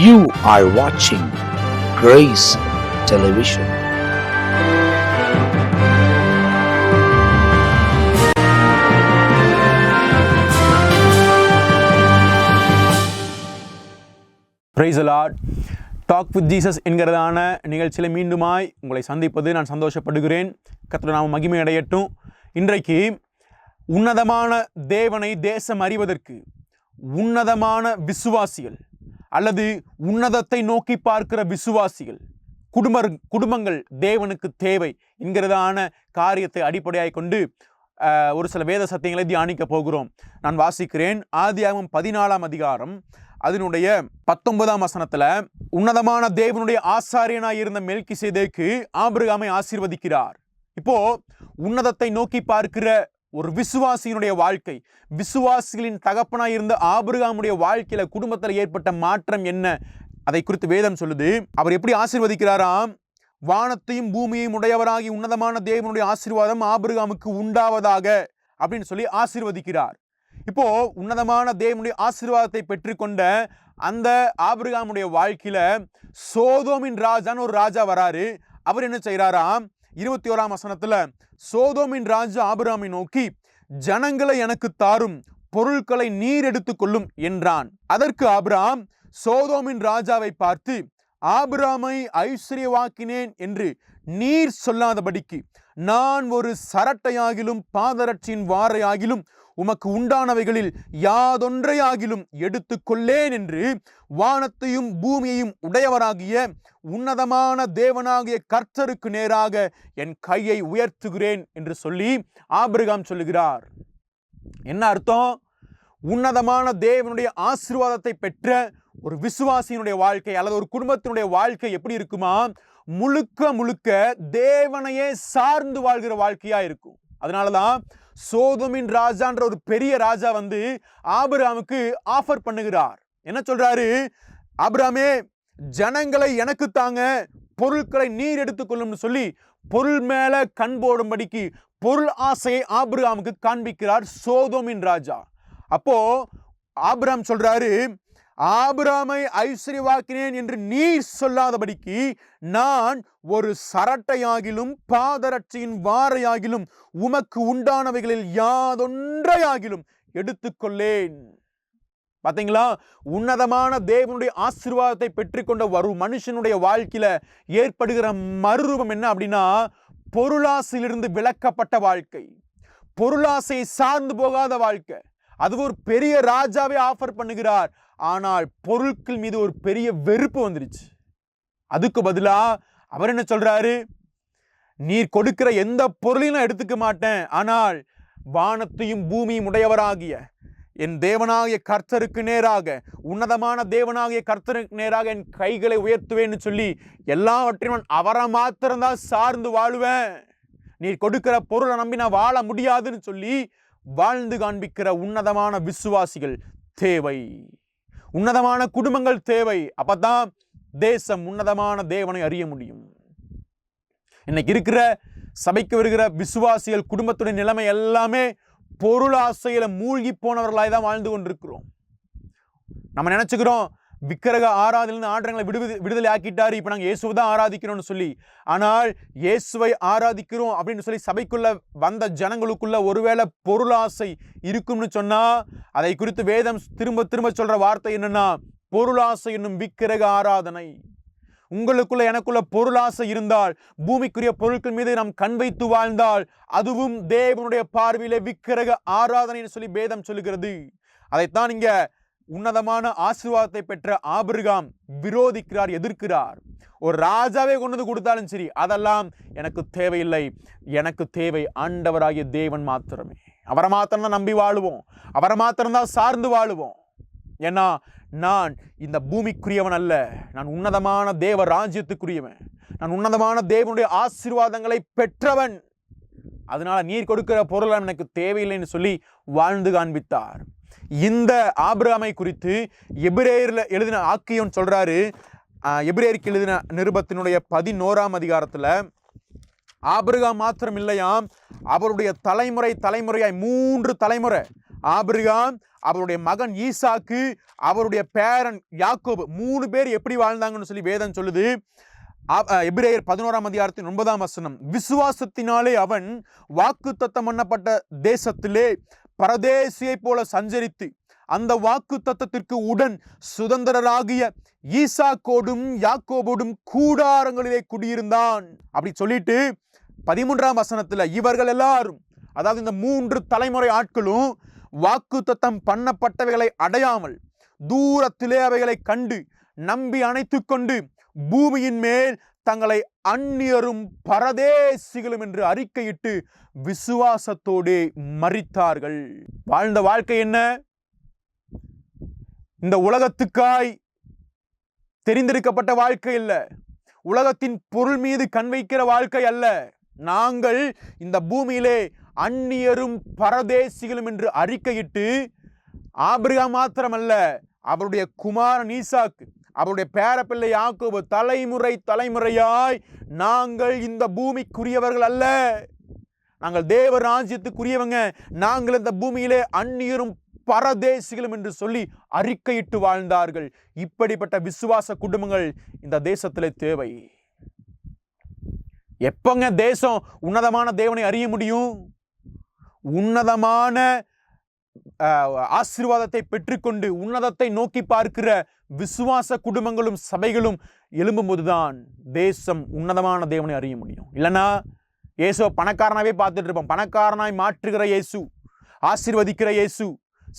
You are watching Grace Television. Praise the Lord. Talk with Jesus என்கிறதான நிகழ்ச்சியில் மீண்டுமாய் உங்களை சந்திப்பது நான் சந்தோஷப்படுகிறேன். கர்த்தர் நாமம் மகிமை அடையட்டும். இன்றைக்கு உன்னதமான தேவனை தேசம் அறிவதற்கு உன்னதமான விசுவாசிகள் அல்லது உன்னதத்தை நோக்கி பார்க்கிற விசுவாசிகள் குடும்பங்கள் தேவனுக்கு தேவை என்கிறதான காரியத்தை அடிப்படையாக கொண்டு ஒரு சில வேத சத்தியங்களை தியானிக்க போகிறோம். நான் வாசிக்கிறேன். ஆதியாகமம் 14ஆம் அதிகாரம் அதனுடைய 19ஆம் வசனத்துல உன்னதமான தேவனுடைய ஆசாரியனாய் இருந்த மெல்கிசேதேக்கு ஆபிரகாமை ஆசீர்வதிக்கிறார். இப்போ உன்னதத்தை நோக்கி பார்க்கிற ஒரு விசுவாசியினுடைய வாழ்க்கை, விசுவாசிகளின் தகப்பனாய் இருந்த ஆபிரகாமுடைய வாழ்க்கையில குடும்பத்தில் ஏற்பட்ட மாற்றம் என்ன, அதை குறித்து வேதம் சொல்லுது. அவர் எப்படி ஆசீர்வதிக்கிறாராம்? வானத்தையும் பூமியையும் உடையவராகி உன்னதமான தேவனுடைய ஆசீர்வாதம் ஆபிரகாமுக்கு உண்டாவதாக அப்படின்னு சொல்லி ஆசீர்வதிக்கிறார். இப்போ உன்னதமான தேவனுடைய ஆசீர்வாதத்தை பெற்றுக்கொண்ட அந்த ஆபிரகாமுடைய வாழ்க்கையில சோதோமின் ராஜான்னு ஒரு ராஜா வராரு. அவர் என்ன செய்யறாராம்? 21ஆம் வசனத்துல சோதோமின் ராஜா ஆபிரகாமை நோக்கி, ஜனங்களை எனக்கு தாரும், பொருட்களை நீர் எடுத்துக்கொள்ளும் என்றான். அதற்கு ஆபிரகாம் சோதோமின் ராஜாவை பார்த்து, ஆபிரகாமை ஐஸ்வர்யவாக்கினேன் என்று நீர் சொல்லாதபடிக்கு நான் ஒரு சரட்டையாகிலும் பாதரட்சியின் வாரையாகிலும் உமக்கு உண்டானவைகளில் யாதொன்றையாகிலும் எடுத்துக்கொள்ளேன் என்று வானத்தையும் பூமியையும் உடையவராகிய உன்னதமான தேவனாகிய கர்த்தருக்கு நேராக என் கையை உயர்த்துகிறேன் என்று சொல்லி ஆபிரகாம் சொல்லுகிறார். என்ன அர்த்தம்? உன்னதமான தேவனுடைய ஆசீர்வாதத்தை பெற்ற ஒரு விசுவாசியினுடைய வாழ்க்கை அல்லது ஒரு குடும்பத்தினுடைய வாழ்க்கை எப்படி இருக்குமா? முழுக்க முழுக்க தேவனையே சார்ந்து வாழ்கிற வாழ்க்கையா இருக்கும். அதனாலதான் சோதோமின் ராஜான்ற ஒரு பெரிய ராஜா வந்து ஆபிரகாமுக்கு ஆஃபர் பண்ணுகிறார். என்ன சொல்றாரு? ஆபிரகாமே, ஜனங்களை எனக்கு தாங்க, பொருட்களை நீர் எடுத்துக்கொள்ளும் சொல்லி பொருள் மேல கண் போடும்படிக்கு பொருள் ஆசையை ஆபிரகாமுக்கு காண்பிக்கிறார் சோதோமின் ராஜா. அப்போ ஆபிரகாம் சொல்றாரு, ஆபிரகாமை ஐஸ்வர்யவாக்கினேன் என்று நீர் சொல்லாதபடிக்கு நான் ஒரு சரட்டையாகிலும் பாதரட்சியின் வாரையாகிலும் உமக்கு உண்டானவைகளில் யாதொன்றையாகிலும் எடுத்துக்கொள்ளேன். பாத்தீங்களா? உன்னதமான தேவனுடைய ஆசீர்வாதத்தை பெற்றுக்கொண்ட ஒரு மனுஷனுடைய வாழ்க்கையில ஏற்படுகிற மறுரூபம் என்ன அப்படின்னா, பொருளாசையிலிருந்து விலக்கப்பட்ட வாழ்க்கை, பொருளாசையை சார்ந்து போகாத வாழ்க்கை. அது ஒரு பெரிய ராஜாவே ஆஃபர் பண்ணுகிறார். ஆனால் பொருட்கள் மீது ஒரு பெரிய வெறுப்பு வந்துருச்சு. அதுக்கு பதிலா அவர் என்ன சொல்றாரு? நீர் கொடுக்கிற எந்த பொருளையும் நான் எடுத்துக்க மாட்டேன், ஆனால் வானத்தையும் பூமியும் உடையவராகிய என் தேவனாகிய கர்த்தருக்கு நேராக, உன்னதமான தேவனாகிய கர்த்தருக்கு நேராக என் கைகளை உயர்த்துவேன்னு சொல்லி எல்லாவற்றையும் அவரை மாத்திரம்தான் சார்ந்து வாழுவேன், நீர் கொடுக்கிற பொருளை நம்பி நான் வாழ முடியாதுன்னு சொல்லி வாழ்ந்து காண்பிக்கிற உன்னதமான விசுவாசிகள் தேவை, உன்னதமான குடும்பங்கள் தேவை. அப்பதான் தேசம் உன்னதமான தேவனை அறிய முடியும். இன்னைக்கு இருக்கிற சபைக்கு வருகிற விசுவாசிகள் குடும்பத்துடைய நிலைமை எல்லாமே பொருளாசையில மூழ்கி போனவர்களாய் தான் வாழ்ந்து கொண்டிருக்கிறோம். நம்ம நினைச்சுக்கிறோம் விக்கிரக ஆராதனையிலிருந்து ஆண்டவரை விடுதலை ஆக்கிட்டாரு, இப்ப நாங்க இயேசுவை தான் ஆராதிக்கிறோம்னு சொல்லி. ஆனால் இயேசுவை ஆராதிக்கிறோம் அப்படின்னு சொல்லி சபைக்குள்ள வந்த ஜனங்களுக்குள்ள ஒருவேளை பொருளாசை இருக்கும்னு சொன்னா, அதை குறித்து வேதம் திரும்ப திரும்ப சொல்ற வார்த்தை என்னன்னா, பொருளாசை என்னும் விக்கிரக ஆராதனை. உங்களுக்குள்ள எனக்குள்ள பொருளாசை இருந்தால், பூமிக்குரிய பொருட்கள் மீது நாம் கண் வைத்து வாழ்ந்தால், அதுவும் தேவனுடைய பார்வையிலே விக்கிரக ஆராதனைன்னு சொல்லி வேதம் சொல்லுகிறது. அதைத்தான் இங்க உன்னதமான ஆசீர்வாதத்தை பெற்ற ஆபிரகாம் விரோதிக்கிறார், எதிர்க்கிறார். ஒரு ராஜாவே கொண்டு கொடுத்தாலும் சரி, அதெல்லாம் எனக்கு தேவையில்லை, எனக்கு தேவை ஆண்டவராகிய தேவன் மாத்திரமே. அவரை மாத்திரம்தான் நம்பி வாழுவோம், அவரை மாத்திரம்தான் சார்ந்து வாழுவோம். ஏன்னா நான் இந்த பூமிக்குரியவன் அல்ல, நான் உன்னதமான தேவ ராஜ்யத்துக்குரியவன், நான் உன்னதமான தேவனுடைய ஆசீர்வாதங்களை பெற்றவன். அதனால நீர் கொடுக்கிற பொருள் எனக்கு தேவையில்லைன்னு சொல்லி வாழ்ந்து காண்பித்தார். இந்த ஆபிரகாமை குறித்து எபிரேயர்ல எழுதின ஆக்கியோன் சொல்றாரு. எபிரேயருக்கு எழுதின நிருபத்தினுடைய 11ஆம் அதிகாரத்துல ஆபிரகாம் மாத்திரம் இல்லையாம், அவருடைய தலைமுறையாய் 3 தலைமுறை ஆபிரகாம், அவருடைய மகன் ஈசாக்கு, அவருடைய பேரன் யாக்கோபு 3 பேர் எப்படி வாழ்ந்தாங்கன்னு சொல்லி வேதம் சொல்லுது. எபிரேயர் 11:9 விசுவாசத்தினாலே அவன் வாக்குத்தத்தம் பண்ணப்பட்ட தேசத்திலே பரதேசியை போல சஞ்சரித்து அந்த வாக்குத்தத்தத்திற்கு உடன் சுதந்திரராகிய ஈசாக்கோடும் யாக்கோபோடும் கூடாரங்களிலே குடியிருந்தான். அப்படி சொல்லிட்டு 13 இவர்கள் எல்லாரும், அதாவது இந்த 3 தலைமுறை ஆட்களும் வாக்குத்தத்தம் பண்ணப்பட்டவைகளை அடையாமல் தூரத்திலே அவைகளை கண்டு நம்பி அணைத்து கொண்டு பூமியின் மேல் தங்களை அந்நியரும் பரதேசிகளும் என்று அறிக்கையிட்டு விசுவாசத்தோடே மரித்தார்கள். வாழ்ந்த வாழ்க்கை என்ன? இந்த உலகத்துக்காய் தெரிந்தெடுக்கப்பட்ட வாழ்க்கை அல்ல, உலகத்தின் பொருள் மீது கண் வைக்கிற வாழ்க்கை அல்ல. நாங்கள் இந்த பூமியிலே அந்நியரும் பரதேசிகளும் என்று அறிக்கையிட்டு ஆபிரகாம் மாத்திரமல்ல, அவருடைய குமாரன் ஈசாக்கு, அவருடைய பேரப்பிள்ளை யாக்கோபு, தலைமுறையாய் நாங்கள் இந்த பூமிக்குரியவர்கள் அல்ல, நாங்கள் தேவ ராஜ்யத்துக்குரியவங்க, நாங்கள் இந்த பூமியிலே அந்நியரும் பரதேசிகளும் என்று சொல்லி அறிக்கையிட்டு வாழ்ந்தார்கள். இப்படிப்பட்ட விசுவாச குடும்பங்கள் இந்த தேசத்திலே தேவை. எப்பங்க தேசம் உன்னதமான தேவனை அறிய முடியும்? உன்னதமான ஆசீர்வாதத்தை பெற்றுக்கொண்டு உன்னதத்தை நோக்கி பார்க்கிற விசுவாச குடும்பங்களும் சபைகளும் எழும்பும்போதுதான் தேசம் உன்னதமான தேவனை அறிய முடியும். இல்லைன்னா இயேசுவை பணக்காரனாவே பார்த்துட்டு இருப்போம். பணக்காரனாய் மாற்றுகிற இயேசு, ஆசீர்வதிக்கிற இயேசு,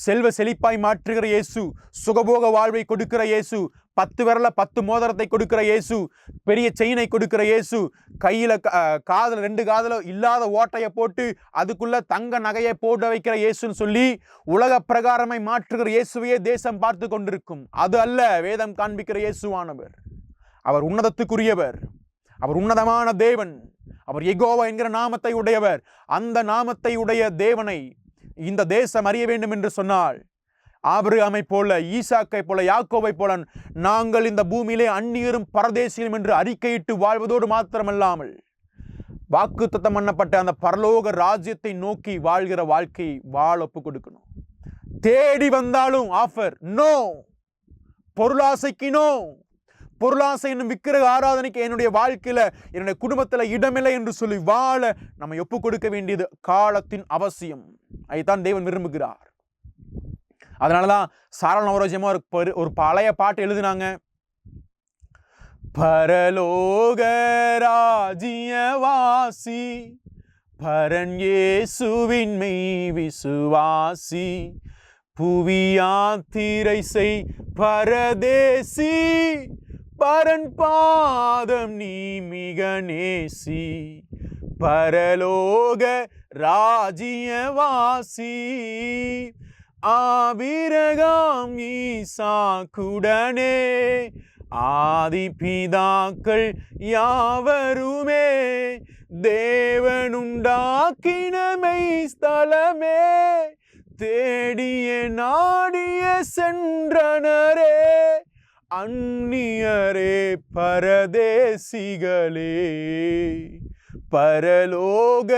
செல்வ செழிப்பாய் மாற்றுகிற இயேசு, சுகபோக வாழ்வை கொடுக்கிற இயேசு, 10 விரல 10 மோதிரத்தை கொடுக்கிற இயேசு, பெரிய செயினை கொடுக்கிற இயேசு, கையில காதல 2 காதல இல்லாத ஓட்டையை போட்டு அதுக்குள்ள தங்க நகையை போட்டு வைக்கிற இயேசுன்னு சொல்லி உலக பிரகாரமாய் மாற்றுகிற இயேசுவையே தேசம் பார்த்து கொண்டிருக்கும். அது அல்ல வேதம் காண்பிக்கிற இயேசுவானவர். அவர் உன்னதத்துக்குரியவர், அவர் உன்னதமான தேவன், அவர் யெகோவா என்கிற நாமத்தை உடையவர். அந்த நாமத்தை உடைய தேவனை இந்த தேசம் அறிய வேண்டும் என்று சொன்னால் ஆபிரகாமை போல, ஈசாக்கை போல, யாக்கோபை போல நாங்கள் இந்த பூமியிலே அந்நியரும் பரதேசிகளும் என்று அறிக்கையிட்டு வாழ்வதோடு மாத்திரமல்லாமல் வாக்குத்தத்தம் பண்ணப்பட்ட அந்த பரலோக ராஜ்யத்தை நோக்கி வாழ்கிற வாழ்க்கை வாழ ஒப்பு கொடுக்கணும். தேடி வந்தாலும் ஆஃபர் நோ, பொருளாசைக்கு நோ, பொருளாசை என்னும் விக்கிரக ஆராதனைக்கு என்னுடைய வாழ்க்கையில என்னுடைய குடும்பத்துல இடமில்லை என்று சொல்லி வாழ நம்ம ஒப்பு கொடுக்க வேண்டியது காலத்தின் அவசியம். அதைத்தான் தேவன் விரும்புகிறார். அதனாலதான் சாரல் நவரோஜியமா ஒரு பழைய பாட்டு எழுதினாங்க. பரலோக ராஜ்யவாசி பரன் இயேசுவின் மெய் விசுவாசி, புவியாத்திரை செய் பரதேசி, பரன் பாதம் நீ மிக நேசி, பரலோக ராஜ்யவாசி, ஆபிரகாம் ஈசாக்குடனே ஆதி பிதாக்கள் யாவருமே தேவனுண்டாக்கின மெய் ஸ்தலமே, தேடிய நாடிய சென்றனரே, அந்நியரே பரதேசிகளே, பரலோக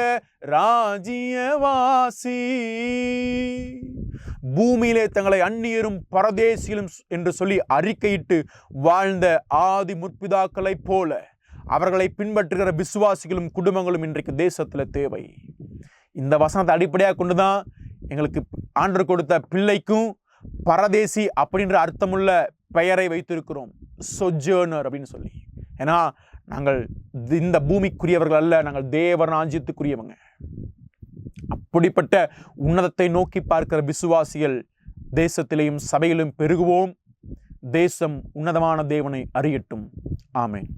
ராஜ்யவாசி. பூமியிலே தங்களை அந்நியரும் பரதேசிகளும் என்று சொல்லி அறிக்கையிட்டு வாழ்ந்த ஆதி முற்பிதாக்களைப் போல அவர்களை பின்பற்றுகிற விசுவாசிகளும் குடும்பங்களும் இன்றைக்கு தேசத்தில் தேவை. இந்த வசனத்தை அடிப்படையாக கொண்டுதான் எங்களுக்கு ஆண்டவர் கொடுத்த பிள்ளைக்கும் பரதேசி அப்படின்ற அர்த்தமுள்ள பெயரை வைத்திருக்கிறோம், சொஜர்னர் அப்படின்னு சொல்லி. ஏன்னா நாங்கள் இந்த பூமிக்குரியவர்கள் அல்ல, நாங்கள் தேவ ராஜ்யத்துக்குரியவங்க. அப்படிப்பட்ட உன்னதத்தை நோக்கி பார்க்கிற விசுவாசிகள் தேசத்திலேயும் சபையிலும் பெருகுவோம். தேசம் உன்னதமான தேவனை அறியட்டும். ஆமென்.